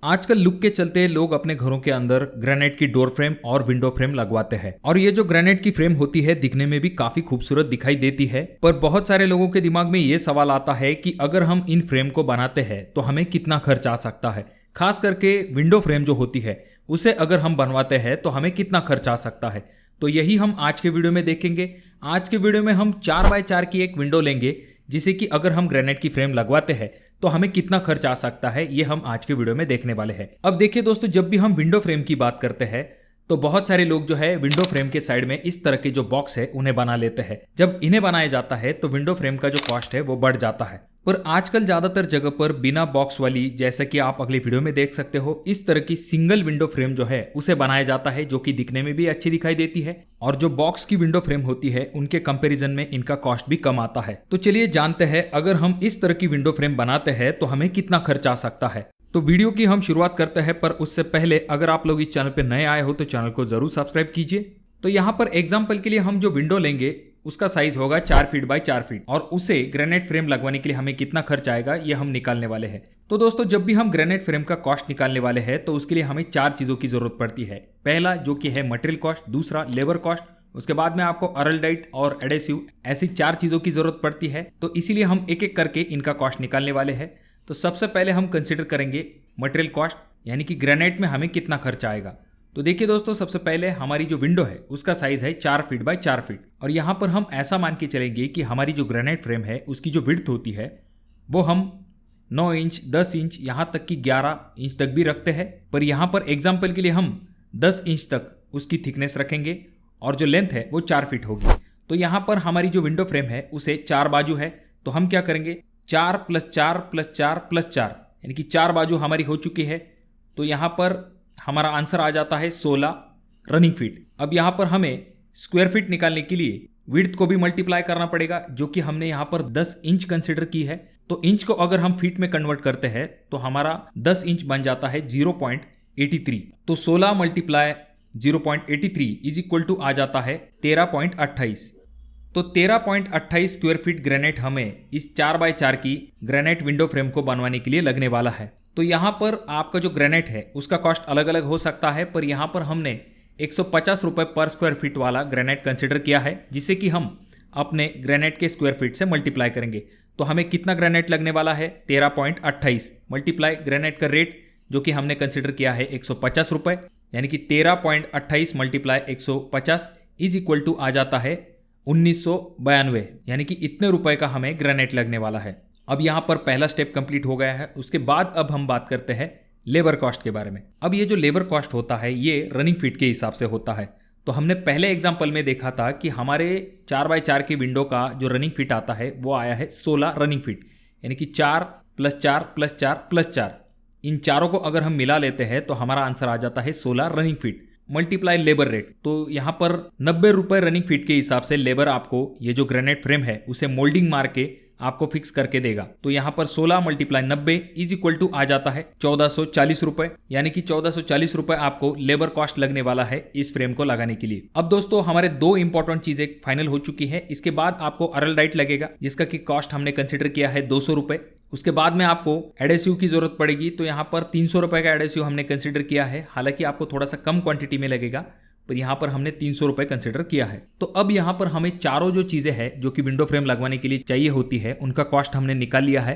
आजकल लुक के चलते लोग अपने घरों के अंदर ग्रेनाइट की डोर फ्रेम और विंडो फ्रेम लगवाते हैं और ये जो ग्रेनाइट की फ्रेम होती है दिखने में भी काफी खूबसूरत दिखाई देती है। पर बहुत सारे लोगों के दिमाग में ये सवाल आता है कि अगर हम इन फ्रेम को बनाते हैं तो हमें कितना खर्च आ सकता है। खास करके विंडो फ्रेम जो होती है उसे अगर हम बनवाते हैं तो हमें कितना खर्च आ सकता है। तो यही हम आज के वीडियो में देखेंगे। आज के वीडियो में हम 4x4 की एक विंडो लेंगे जिसे कि अगर हम ग्रेनाइट की फ्रेम लगवाते हैं तो हमें कितना खर्च आ सकता है, ये हम आज के वीडियो में देखने वाले हैं। अब देखिए दोस्तों, जब भी हम विंडो फ्रेम की बात करते हैं तो बहुत सारे लोग जो है विंडो फ्रेम के साइड में इस तरह के जो बॉक्स है उन्हें बना लेते हैं। जब इन्हें बनाया जाता है तो विंडो फ्रेम का जो कॉस्ट है वो बढ़ जाता है। पर आजकल ज्यादातर जगह पर बिना बॉक्स वाली, जैसा कि आप अगली वीडियो में देख सकते हो, इस तरह की सिंगल विंडो फ्रेम जो है उसे बनाया जाता है, जो कि दिखने में भी अच्छी दिखाई देती है और जो बॉक्स की विंडो फ्रेम होती है उनके कंपैरिजन में इनका कॉस्ट भी कम आता है। तो चलिए जानते हैं, अगर हम इस तरह की विंडो फ्रेम बनाते हैं तो हमें कितना खर्च आ सकता है। तो वीडियो की हम शुरुआत करते हैं, पर उससे पहले अगर आप लोग इस चैनल पर नए आए हो तो चैनल को जरूर सब्सक्राइब कीजिए। तो यहाँ पर एग्जाम्पल के लिए हम जो विंडो लेंगे उसका साइज होगा 4 फीट बाय 4 फीट और उसे ग्रेनाइट फ्रेम लगवाने के लिए हमें कितना खर्च आएगा ये हम निकालने वाले हैं। तो दोस्तों, जब भी हम ग्रेनाइट फ्रेम का कॉस्ट निकालने वाले हैं तो उसके लिए हमें 4 चीजों की जरूरत पड़ती है। पहला जो कि है मटेरियल कॉस्ट, दूसरा लेबर कॉस्ट, उसके बाद में आपको अरलडाइट और एडेसिव, ऐसी 4 चीजों की जरूरत पड़ती है। तो इसीलिए हम एक एक करके इनका कॉस्ट निकालने वाले हैं। तो सबसे पहले हम कंसिडर करेंगे मटेरियल कॉस्ट, यानी कि ग्रेनाइट में हमें कितना खर्च आएगा। तो देखिए दोस्तों, सबसे पहले हमारी जो विंडो है उसका साइज है 4 फीट बाय 4 फीट और यहाँ पर हम ऐसा मान के चलेंगे कि हमारी जो ग्रेनाइट फ्रेम है उसकी जो विड्थ होती है वो हम 9 इंच, 10 इंच, यहाँ तक कि 11 इंच तक भी रखते हैं। पर यहाँ पर एग्जाम्पल के लिए हम 10 इंच तक उसकी थिकनेस रखेंगे और जो लेंथ है वो 4 फीट होगी। तो यहाँ पर हमारी जो विंडो फ्रेम है उसे 4 बाजू है, तो हम क्या करेंगे 4 + 4 + 4 + 4, यानी कि 4 बाजू हमारी हो चुकी है। तो यहाँ पर हमारा आंसर आ जाता है 16 रनिंग फीट। अब यहाँ पर हमें स्क्वायर फीट निकालने के लिए विड्थ को भी मल्टीप्लाई करना पड़ेगा, जो कि हमने यहाँ पर 10 इंच कंसिडर की है। तो इंच को अगर हम फीट में कन्वर्ट करते हैं तो हमारा 10 इंच बन जाता है 0.83। तो 16 × 0.83 = आ जाता है 13.28। तो 13.28 स्क्वायर फीट ग्रेनाइट हमें इस 4x4 की ग्रेनाइट विंडो फ्रेम को बनवाने के लिए लगने वाला है। तो यहाँ पर आपका जो ग्रेनाइट है उसका कॉस्ट अलग अलग हो सकता है, पर यहाँ पर हमने 150 रुपये पर स्क्वायर फीट वाला ग्रेनाइट कंसिडर किया है, जिसे कि हम अपने ग्रेनाइट के स्क्वायर फीट से मल्टीप्लाई करेंगे। तो हमें कितना ग्रेनाइट लगने वाला है 13.28 मल्टीप्लाई ग्रेनाइट का रेट जो कि हमने कंसिडर किया है 150 रुपये, यानी कि 13.28 × 150 = आ जाता है 1992, यानी कि इतने रुपए का हमें ग्रेनाइट लगने वाला है। अब यहाँ पर पहला स्टेप कंप्लीट हो गया है। उसके बाद अब हम बात करते हैं लेबर कॉस्ट के बारे में। अब ये जो लेबर कॉस्ट होता है ये रनिंग फीट के हिसाब से होता है। तो हमने पहले एग्जांपल में देखा था कि हमारे 4x4 की विंडो का जो रनिंग फीट आता है वो आया है 16 रनिंग फीट, यानी कि 4 + 4 + 4 + 4, इन चारों को अगर हम मिला लेते हैं तो हमारा आंसर आ जाता है 16 running feet multiply labour rate. तो यहाँ पर 90 रुपये रनिंग फीट के हिसाब से लेबर आपको ये जो ग्रेनाइट फ्रेम है उसे मोल्डिंग मार के आपको फिक्स करके देगा। तो यहाँ पर 16 × 90 = आ जाता है 1440 रुपए, यानी कि 1440 रुपए आपको लेबर कॉस्ट लगने वाला है इस फ्रेम को लगाने के लिए। अब दोस्तों, हमारे 2 इंपॉर्टेंट चीजें फाइनल हो चुकी है। इसके बाद आपको अरलडाइट लगेगा जिसका कि कॉस्ट हमने कंसिडर किया है 200 रुपए। उसके बाद में आपको एडेसिव की जरूरत पड़ेगी, तो यहाँ पर 300 रुपए का एडेसिव हमने कंसिडर किया है। हालांकि आपको थोड़ा सा कम क्वांटिटी में लगेगा, पर यहाँ पर हमने 300 रुपए कंसिडर किया है। तो अब यहाँ पर हमें चारों जो चीजें हैं जो कि विंडो फ्रेम लगवाने के लिए चाहिए होती है उनका कॉस्ट हमने निकाल लिया है।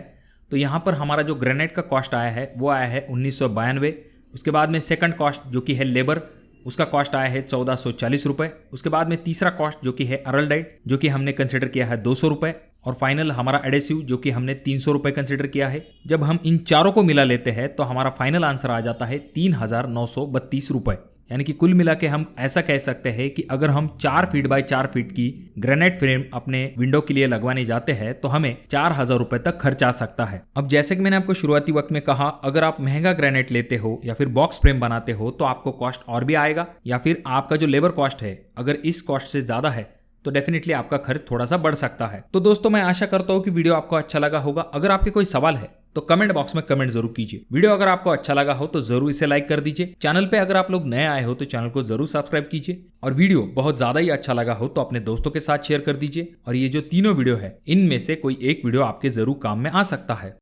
तो यहाँ पर हमारा जो ग्रेनाइट का कॉस्ट आया है वो आया है 1992। उसके बाद में सेकंड कॉस्ट जो कि है लेबर, उसका कॉस्ट आया है 1440 रुपए। उसके बाद में तीसरा कॉस्ट जो कि है अरलडाइट, जो कि हमने कंसिडर किया है 200 रुपए। और फाइनल हमारा एडेसिव जो कि हमने 300 रुपए कंसिडर किया है। जब हम इन चारों को मिला लेते हैं तो हमारा फाइनल आंसर आ जाता है 3932 रुपए, यानी कि कुल मिला के हम ऐसा कह सकते हैं कि अगर हम 4 फीट बाय 4 फीट की ग्रेनाइट फ्रेम अपने विंडो के लिए लगवाने जाते हैं तो हमें 4000 रुपए तक खर्च आ सकता है। अब जैसे कि मैंने आपको शुरुआती वक्त में कहा, अगर आप महंगा ग्रेनाइट लेते हो या फिर बॉक्स फ्रेम बनाते हो तो आपको कॉस्ट और भी आएगा, या फिर आपका जो लेबर कॉस्ट है अगर इस कॉस्ट से ज्यादा है तो डेफिनेटली आपका खर्च थोड़ा सा बढ़ सकता है। तो दोस्तों, मैं आशा करता हूं कि वीडियो आपको अच्छा लगा होगा। अगर आपके कोई सवाल है तो कमेंट बॉक्स में कमेंट जरूर कीजिए। वीडियो अगर आपको अच्छा लगा हो तो जरूर इसे लाइक कर दीजिए। चैनल पे अगर आप लोग नए आए हो तो चैनल को जरूर सब्सक्राइब कीजिए। और वीडियो बहुत ज्यादा ही अच्छा लगा हो तो अपने दोस्तों के साथ शेयर कर दीजिए। और ये जो तीनों वीडियो है इनमें से कोई एक वीडियो आपके जरूर काम में आ सकता है।